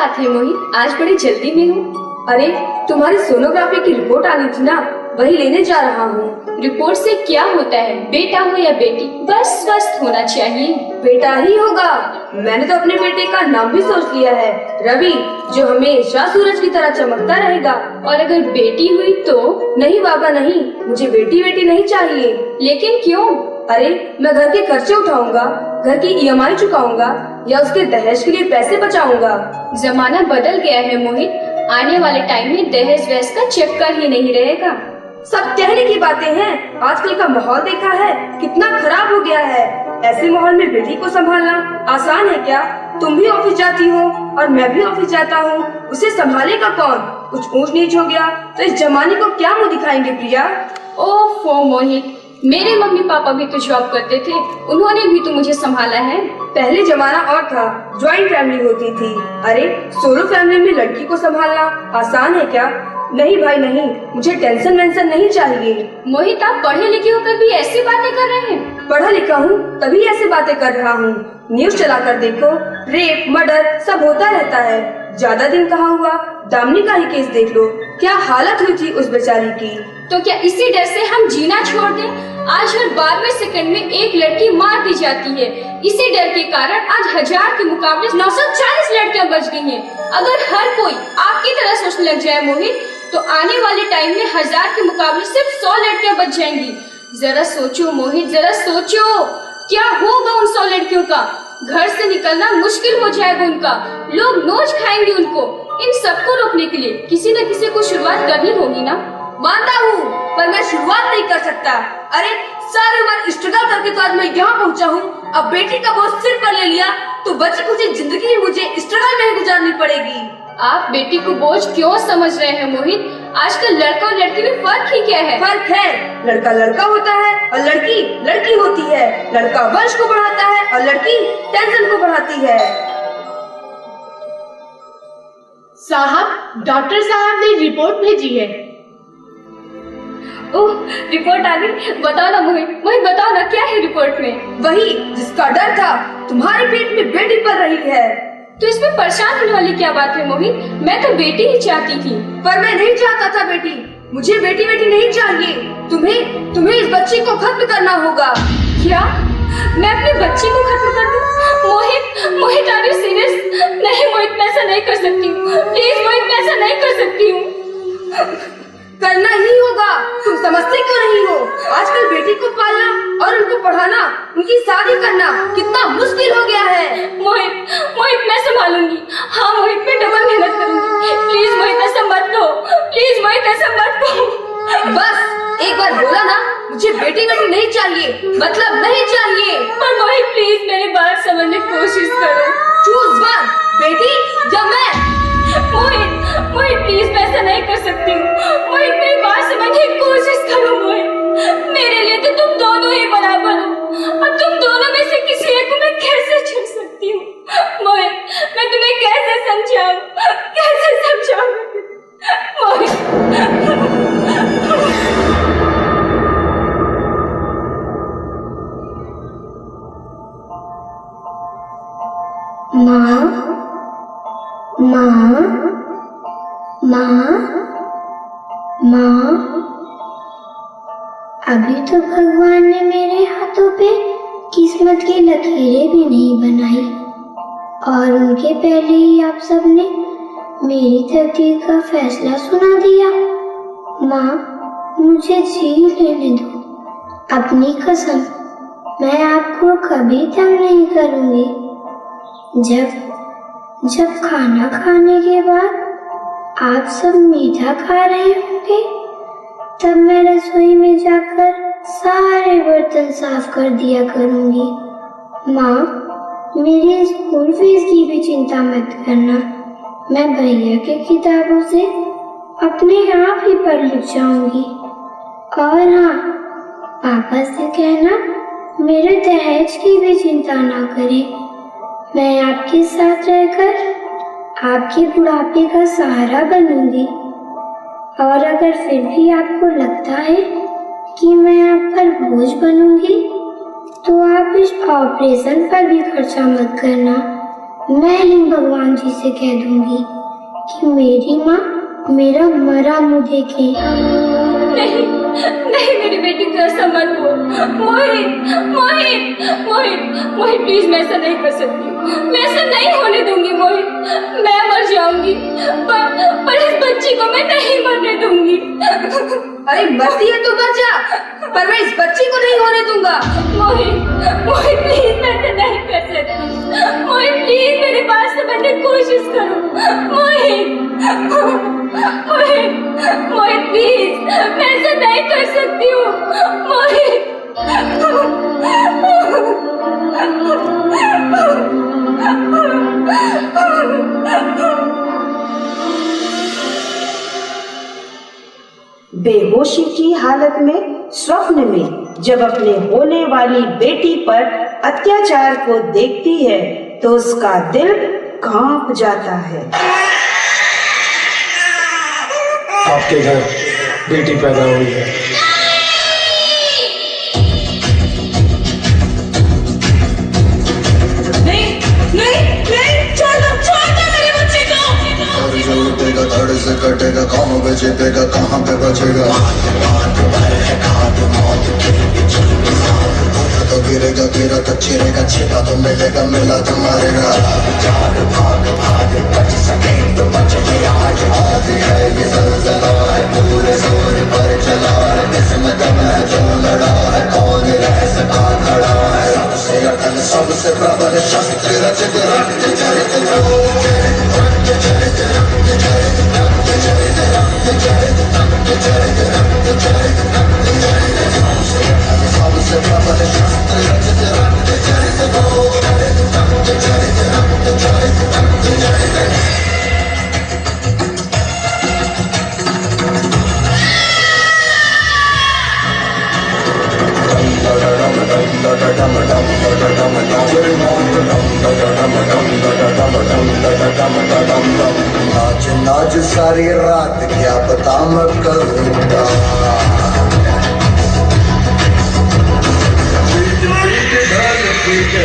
बात है मोहित, आज बड़ी जल्दी में हो? अरे तुम्हारी सोनोग्राफी की रिपोर्ट आनी थी ना, वही लेने जा रहा हूँ। रिपोर्ट से क्या होता है, बेटा हो या बेटी, बस स्वस्थ होना चाहिए। बेटा ही होगा। मैंने तो अपने बेटे का नाम भी सोच लिया है, रवि, जो हमेशा सूरज की तरह चमकता रहेगा। और अगर बेटी हुई तो? नहीं बाबा नहीं, मुझे बेटी नहीं चाहिए। लेकिन क्यों? अरे मैं घर के खर्चे उठाऊंगा, घर की EMI चुकाऊंगा या उसके दहेज के लिए पैसे बचाऊंगा। जमाना बदल गया है मोहित, आने वाले टाइम में दहेज वहज का चक्कर ही नहीं रहेगा। सब कहने की बातें हैं, आजकल का माहौल देखा है कितना खराब हो गया है। ऐसे माहौल में बेटी को संभालना आसान है क्या? तुम भी ऑफिस जाती हो और मैं भी ऑफिस जाता हूँ, उसे संभालेगा कौन? कुछ ऊंच नीच हो गया तो इस जमाने को क्या मुँह दिखाएंगे प्रिया? ओफो मोहित, मेरे मम्मी पापा भी तो जॉब करते थे, उन्होंने भी तो मुझे संभाला है। पहले जमाना और था, ज्वाइंट फैमिली होती थी। अरे सोलो फैमिली में लड़की को संभालना आसान है क्या? नहीं भाई नहीं, मुझे टेंशन वेंशन नहीं चाहिए। मोहित, आप पढ़े लिखे होकर भी ऐसी बातें कर रहे हैं? पढ़ा लिखा हूँ तभी ऐसे बातें कर रहा हूँ। न्यूज चलाकर देखो, रेप मर्डर सब होता रहता है। ज्यादा दिन कहाँ हुआ, दामिनी का ही केस देख लो, क्या हालत हुई थी उस बेचारी की। तो क्या इसी डर से हम जीना छोड़ दें? आज हर 12वें सेकंड में एक लड़की मार दी जाती है। इसी डर के कारण आज 1000 के मुकाबले 940 लड़कियां बच गई हैं। अगर हर कोई आपकी तरह सोचने लग जाए मोहित, तो आने वाले टाइम में 1000 के मुकाबले सिर्फ 100 लड़कियां बच जाएंगी। जरा सोचो मोहित, जरा सोचो, क्या होगा उन 100 लड़कियों का? घर से निकलना मुश्किल हो जाएगा उनका, लोग नोच खाएंगे उनको। इन सबको रोकने के लिए किसी न किसी को शुरुआत करनी होगी ना। मानता हूँ, पर मैं शुरुआत नहीं कर सकता। अरे सारी उम्र स्ट्रगल करके तो आज मैं यहाँ पहुँचा हूँ। अब बेटी का बोझ सिर पर ले लिया तो बची कुछ जिंदगी मुझे स्ट्रगल में ही गुजारनी पड़ेगी। आप बेटी को बोझ क्यों समझ रहे हैं मोहित? आजकल लड़का और लड़की में फर्क ही क्या है? फर्क है, लड़का लड़का होता है और लड़की लड़की होती है। लड़का वंश को बढ़ाता है और लड़की टेंशन को बढ़ाती है। साहब, डॉक्टर साहब ने रिपोर्ट भेजी है। ओह, रिपोर्ट आ गई। बताओ ना मोहित, बताओ ना क्या है रिपोर्ट में? वही जिसका डर था, तुम्हारे पेट में बेटी पल रही है। तो इसमें परेशान होने वाली क्या बात है मोहित? मैं तो बेटी ही चाहती थी। पर मैं नहीं चाहता था बेटी, मुझे बेटी नहीं चाहिए। तुम्हें इस बच्ची को खत्म करना होगा। क्या? मैं अपने बच्ची को खत्म कर दूं? मोहित आर यू सीरियस? नहीं मोहित, मैं ऐसा नहीं कर सकती हूँ। प्लीज मोहित, मैं ऐसा नहीं कर सकती हूँ। करना ही होगा, तुम समझते क्यों नहीं हो? आजकल बेटी को पालना और उनको पढ़ाना, उनकी शादी करना कितना मुश्किल हो गया है। मोहित मैं संभालूंगी। हाँ मोहित, मैं डबल मेहनत करूंगी। प्लीज मोहित ऐसा मत करो, प्लीज मोहित ऐसा मत करो। बस एक बार बोला ना, मुझे बेटी नहीं चाहिए, मतलब नहीं चाहिए। पर मोहित प्लीज मेरी बात समझने की कोशिश करो। चूज वन, बेटी या मैं। मोहित प्लीज मैं ऐसा नहीं कर सकती हूँ। मोहित मेरी बात समझने की कोशिश करो। मोहित, मेरे लिए तो तुम दोनों ही बराबर हो। अब तुम दोनों में से किसी एक को मैं कैसे चुन सकती हूँ? मोहित, मैं तुम्हें कैसे समझाऊं? मोहित। माँ, अभी तो भगवान ने मेरे हाथों पे किस्मत की लकीरें भी नहीं बनाई और उनके पहले ही आप सबने मेरी तकदीर का फैसला सुना दिया। माँ, मुझे जी लेने दो, अपनी कसम, मैं आपको कभी तंग नहीं करूँगी। जब खाना खाने के बाद आप सब मीठा खा रहे होंगे, तब मैं रसोई में जाकर सारे बर्तन साफ कर दिया करूँगी। माँ, मेरी स्कूल फीस की भी चिंता मत करना, मैं भैया की किताबों से अपने आप ही पढ़ लिख जाऊँगी। और हाँ, पापा से कहना मेरे दहेज की भी चिंता ना करें, मैं आपके साथ रहकर आपके बुढ़ापे का सहारा बनूंगी। और अगर फिर भी आपको लगता है कि मैं आप पर बोझ बनूंगी, तो आप इस ऑपरेशन पर भी खर्चा मत करना, मैं ही भगवान जी से कह दूंगी कि मेरी माँ मेरा मरा मुँह देखे। नहीं नहीं मेरी बेटी, तो ऐसा मत बोल। मोहित मोहित मोहित मोहित प्लीज, मैं ऐसा नहीं कर सकती, मैं ऐसा नहीं होने दूंगी मोहित। मैं मर जाऊंगी पर इस बच्ची को मैं नहीं मरने दूंगी। अरे मरती है तो मर जा, पर मैं इस बच्ची को नहीं होने दूंगा। मोहित मोहित प्लीज, मैं ऐसा नहीं कर सकती। मोहित प्लीज मेरे पास समझने की कोशिश करो। मोहित मोहित मोहित प्लीज, मैं ऐसा नहीं कर सकती हूँ। मोहित बेहोशी की हालत में स्वप्न में जब अपने होने वाली बेटी पर अत्याचार को देखती है तो उसका दिल कांप जाता है। आपके घर बेटी पैदा हुई है। नहीं नहीं नहीं, छोड़ दो मेरे बच्चे को। जो उठेगा धड़ से कटेगा, कौन बचेगा, कहाँ पे बचेगा। तो गिरेगा गिरा तो चिरेगा, छिपा तो मिलेगा, मिला तो मारेगा। भाग भाग बच सके तो बच गया, आज है ये ज़लज़ला है, पूरे जोर पर चला है, किस्मत में जो लड़ा है, कौन रह सका खड़ा है। सबसे अटल सबसे प्रबल शस्त्र रचित रक्त चरित सबसे प्रबल शस्त्र रचित रक्त नाच नाच सारी रात, क्या पता मैं करूँगा।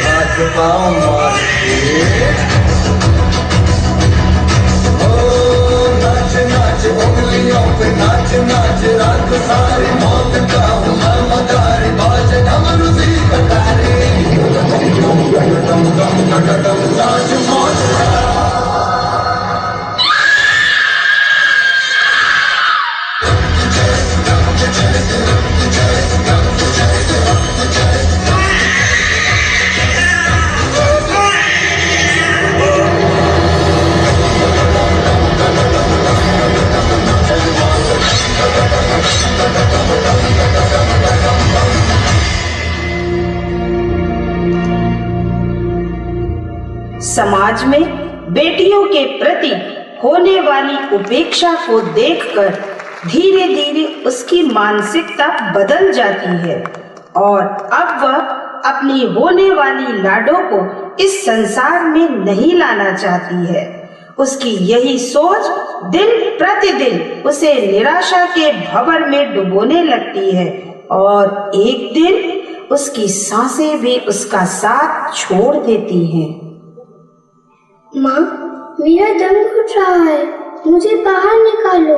हाथ पाँव मार के नाच नाच उंगलियों पे नाच नाच, रात सारी मौत का हूँ मैं मदारी, बाज डमरू सी कटारी, नाच मौत। समाज में बेटियों के प्रति होने वाली उपेक्षा को देखकर धीरे धीरे उसकी मानसिकता बदल जाती है और अब वह अपनी होने वाली लाडो को इस संसार में नहीं लाना चाहती है। उसकी यही सोच दिन प्रतिदिन उसे निराशा के भंवर में डुबोने लगती है और एक दिन उसकी सांसें भी उसका साथ छोड़ देती हैं। माँ, मेरा दम घुट रहा है, मुझे बाहर निकालो।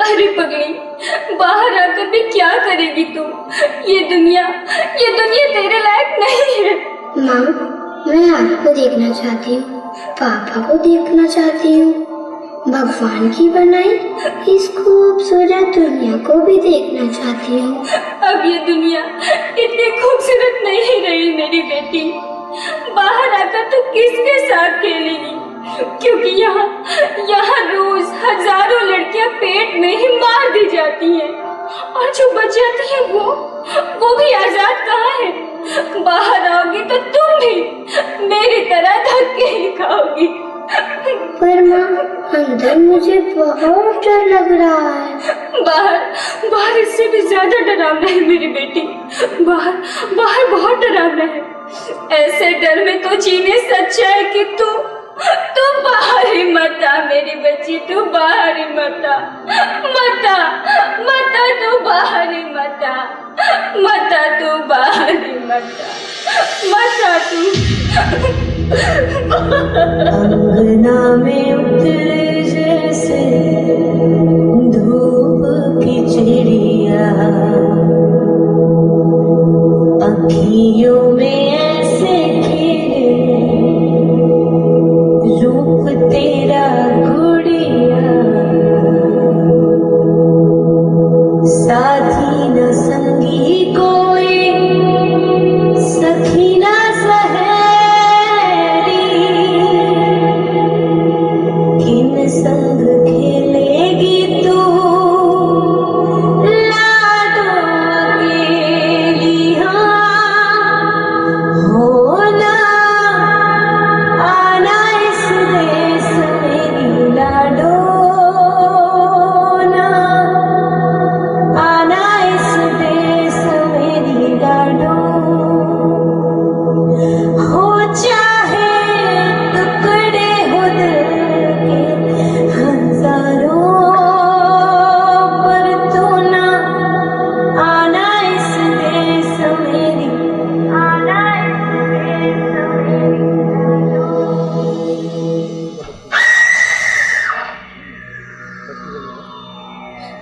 अरे पगली, बाहर आकर भी क्या करेगी तू? ये दुनिया तेरे लायक नहीं है। माँ, मैं आपको देखना चाहती हूँ, पापा को देखना चाहती हूँ, भगवान की बनाई इस खूबसूरत दुनिया को भी देखना चाहती हूँ। अब ये दुनिया इतनी खूबसूरत नहीं रही मेरी बेटी। बाहर आकर तू किसके साथ खेलेगी? क्योंकि यहाँ रोज हजारों लड़कियां पेट में ही मार दी जाती हैं और जो बच जाती है वो भी आजाद कहाँ है? बाहर आओगी तो तुम भी मेरी तरह धक्के ही खाओगी। पर माँ, अंदर मुझे बहुत डर लग रहा है। बाहर इससे भी ज्यादा डरावना है मेरी बेटी। बाहर बहुत डरावना है। ऐसे डर में तो जीने सच्चा है कि तू बाहर ही मत आ मेरी बच्ची, तू बाहर ही मत आ, तू बाहर ही मत आ, तू बाहर ही मत आ तू। अंगना में उतरे जैसे धूप की चिड़िया, अखियों में ऐसे खिले रूप तेरा गुड़िया, साथी न संगी कोई सखी न सहेली, किन संग खेलेगी तू लाडो अकेली, होना आना इस देश मेरी लाडो, ना आना इस देश मेरी लाडो, हो चाहे टुकड़े हो दिल के हजारों, पर तू ना आना इस देश मेरी, आना इस देश मेरी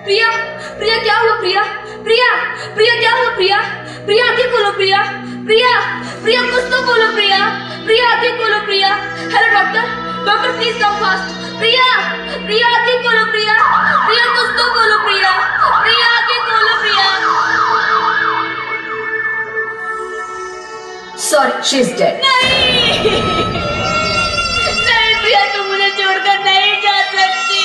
प्रिया, प्रिया क्या हुआ प्रिया? प्रिया, प्रिया क्या हुआ प्रिया? प्रिया आंखें खोलो प्रिया, प्रिया, प्रिया कुछ तो बोलो प्रिया, प्रिया आंखें खोलो Priya. Hello doctor, doctor please come fast. Priya, Priya आंखें खोलो प्रिया, प्रिया कुछ तो बोलो प्रिया, प्रिया आंखें खोलो Priya. Sorry, she is dead. नहीं, नहीं प्रिया, तुम मुझे छोड़कर नहीं जा सकती।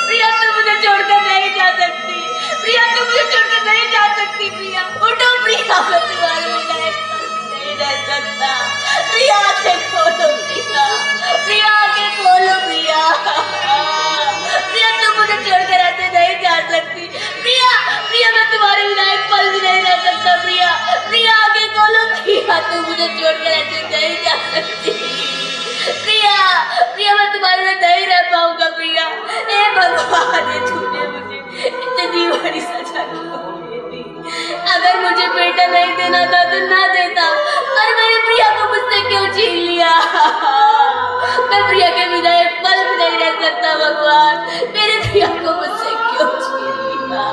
प्रिया तुम मुझे छोड़कर नहीं जा सकती। प्रिया तुम मुझे छोड़कर नहीं जा सकती। प्रिया उठो प्रिया, मैं तुम्हारे बिना एक पल नहीं रह सकता। प्रिया आंखें खोलो प्रिया, प्रिया आंखें खोलो प्रिया। प्रिया तुम मुझे छोड़कर ऐसे नहीं जा सकती। प्रिया, प्रिया मैं तुम्हारे बिना एक पल भी नहीं रह सकता। प्रिया, प्रिया आंखें खोलो प्रिया, तुम मुझे छोड़कर ऐसे नहीं जा सकती। प्रिया, प्रिया मैं तुम्हारे बिना नहीं रह पाऊंगा। प्रिया, हे भगवान, तूने मुझे इतनी बड़ी सजा क्यों दी? अगर मुझे बेटा नहीं देना था तो ना देता, पर मेरी प्रिया को मुझसे क्यों छीन लिया? मैं प्रिया के बिना एक पल भी नहीं रह सकता। भगवान, मेरी प्रिया को मुझसे क्यों छीन लिया?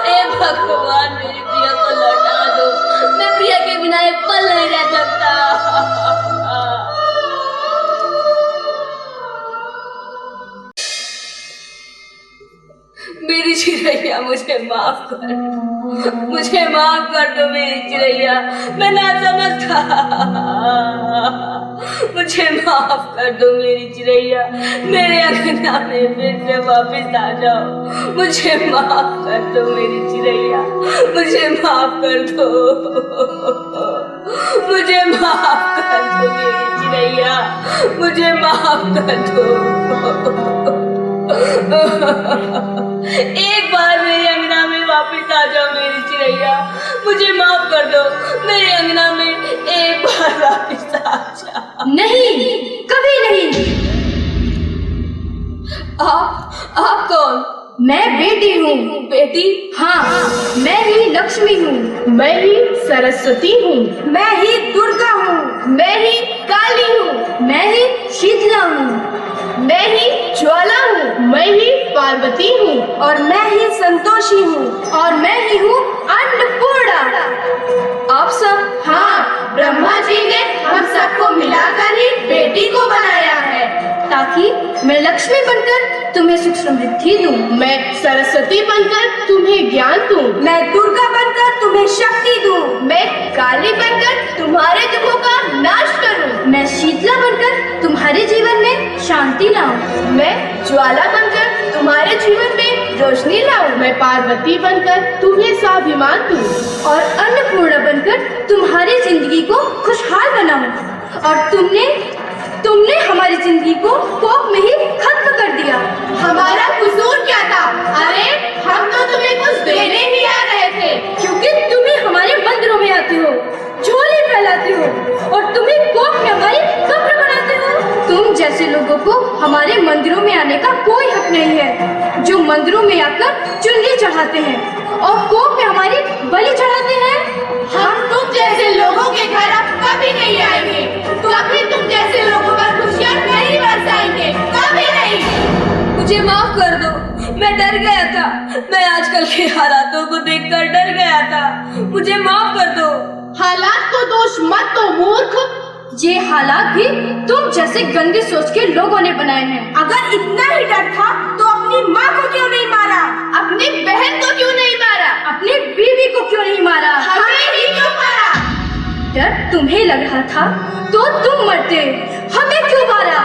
हे भगवान, मेरी प्रिया को लौटा दो। मैं प्रिया के बिना एक पल नहीं रह सकता। मेरी चिड़ैया मुझे माफ कर, मुझे माफ कर दो मेरी चिड़ैया, मैं ना समझता। मुझे माफ कर दो मेरी चिड़ैया, मेरे अंगना में फिर से वापस आ जाओ। मुझे माफ कर दो मेरी चिड़ैया, मुझे माफ कर दो, मुझे माफ कर दो मेरी चिड़ैया, मुझे माफ कर दो। एक बार मेरे अंगना में वापस आ जाओ मेरी चिड़ैया, मुझे माफ कर दो। मेरे अंगना में एक बार वापस आ जाओ। नहीं, कभी नहीं। आप कौन? मैं बेटी हूँ। बेटी? हाँ, मैं ही लक्ष्मी हूँ। मैं ही सरस्वती हूँ। मैं ही दुर्गा हूँ। मैं ही काली हूँ। मैं ही शीतला हूँ। मैं ही ज्वाला हूँ। मैं ही पार्वती हूँ। और मैं ही संतोषी हूँ। और मैं ही हूँ अन्नपूर्णा। आप सब? हाँ, ब्रह्मा जी ने हम सबको मिलाकर ही बेटी को बनाया है, ताकि मैं लक्ष्मी बनकर तुम्हें सुख समृद्धि दूं। मैं सरस्वती बनकर तुम्हें ज्ञान दूं। मैं दुर्गा बनकर तुम्हें शक्ति दूं। मैं काली बनकर तुम्हारे दुखों का नाश करूं। मैं शीतला बनकर तुम्हारे जीवन में शांति लाऊं। मैं ज्वाला बनकर तुम्हारे जीवन में रोशनी लाऊं। मैं पार्वती बनकर तुम्हें स्वाभिमान दूं। और अन्नपूर्णा बनकर तुम्हारी जिंदगी को खुशहाल बनाऊं। और तुमने हमारी जिंदगी को कोप में ही खत्म कर दिया। हमारा कसूर क्या था? अरे हम तो तुम्हें कुछ देने ही आ रहे थे। क्योंकि तुम ही हमारे मंदिरों में आते हो, झोली फैलाते हो और तुम ही कोप में हमारी कब्र बनाते हो। तुम जैसे लोगों को हमारे मंदिरों में आने का कोई हक नहीं है, जो मंदिरों में आकर चुनरी चढ़ाते हैं और कोप में हमारी बलि चढ़ाते हैं। हम तुम जैसे लोगों के घर अब कभी नहीं आएंगे। मैं हालातों को देखकर डर गया था, मुझे माफ कर दो। हालात को दोष मत दो मूर्ख। ये हालात भी तुम जैसे गंदे सोच के लोगों ने बनाए हैं। अगर इतना ही डर था तो अपनी माँ को क्यों नहीं मारा? अपनी बहन को क्यों नहीं मारा? अपनी बीवी को क्यों नहीं मारा? हमें ही क्यों मारा? डर तुम्हें लग रहा था तो तुम मरते, हमें क्यों मारा?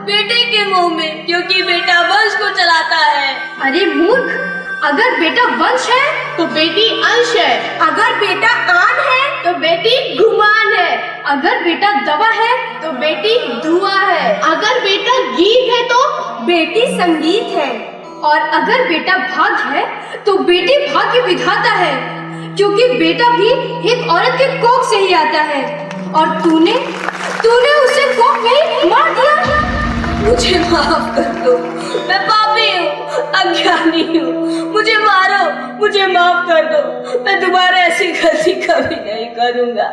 बेटे के मुंह में, क्योंकि बेटा वंश को चलाता है। अरे मूर्ख, अगर बेटा वंश है तो बेटी अंश है। अगर बेटा आन है तो बेटी गुमान है। अगर बेटा दवा है तो बेटी धुआं है। अगर बेटा गीत है तो बेटी संगीत है। और अगर बेटा भाग्य है तो बेटी भाग्य विधाता है, क्योंकि बेटा भी एक औरत के कोख से ही आता है। और तूने उसे कोख में मार दिया। मुझे माफ कर दो, मैं पापी हूँ, अज्ञानी हूँ, मुझे मारो, मुझे माफ कर दो। मैं दोबारा ऐसी गलती कभी नहीं करूँगा,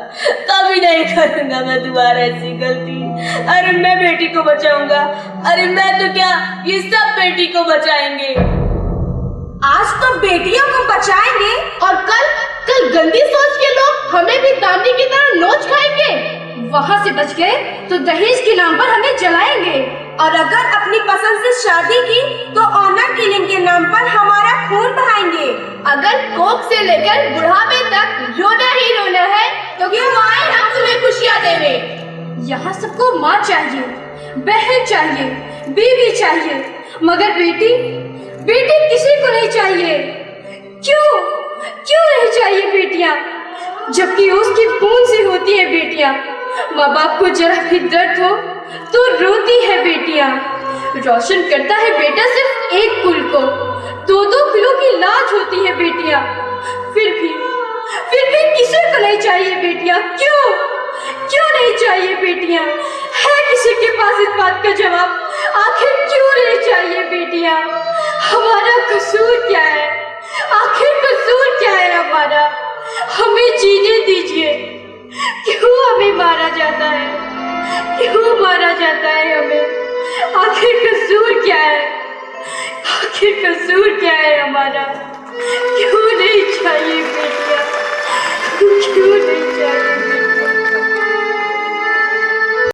कभी नहीं करूँगा मैं दोबारा ऐसी गलती। अरे मैं बेटी को बचाऊंगा, अरे मैं तो क्या, ये सब बेटी को बचाएंगे। आज तो बेटियों को बचाएंगे और कल गंदी सोच के लोग हमें भी दानी की तरह नोच खाएंगे। वहाँ से बच गए तो दहेज के नाम पर हमें जलाएंगे। और अगर अपनी पसंद से शादी की तो ऑनर किलिंग के नाम पर हमारा खून बहाएंगे। अगर कोख से लेकर बुढ़ापे तक रोना ही रोना है तो क्यों आए हम तुम्हें खुशियाँ देने। यहाँ सबको माँ चाहिए, बहन चाहिए, बीवी चाहिए, मगर बेटी किसी को नहीं चाहिए। क्यों नहीं चाहिए बेटियाँ, जबकि उसकी खून से होती है बेटियाँ। माँ बाप को जरा भी दर्द हो तो रोती है बेटियाँ। रोशन करता है बेटा सिर्फ एक कुल को, 2-2 किलो की लाज होती है बेटियाँ। फिर भी किसी को नहीं चाहिए बेटियाँ। क्यों नहीं चाहिए बेटियाँ? है किसी के पास इस बात का जवाब? आखिर क्यों नहीं चाहिए बेटियाँ? हमारा कसूर क्या है? आखिर कसूर क्या है हमारा? हमें जीने दीजिए। क्यों हमें मारा जाता है? क्यों मारा जाता है हमें? आखिर कसूर क्या है? आखिर कसूर क्या है हमारा? क्यों नहीं चाहिए बेटियाँ? क्यों नहीं चाहिए?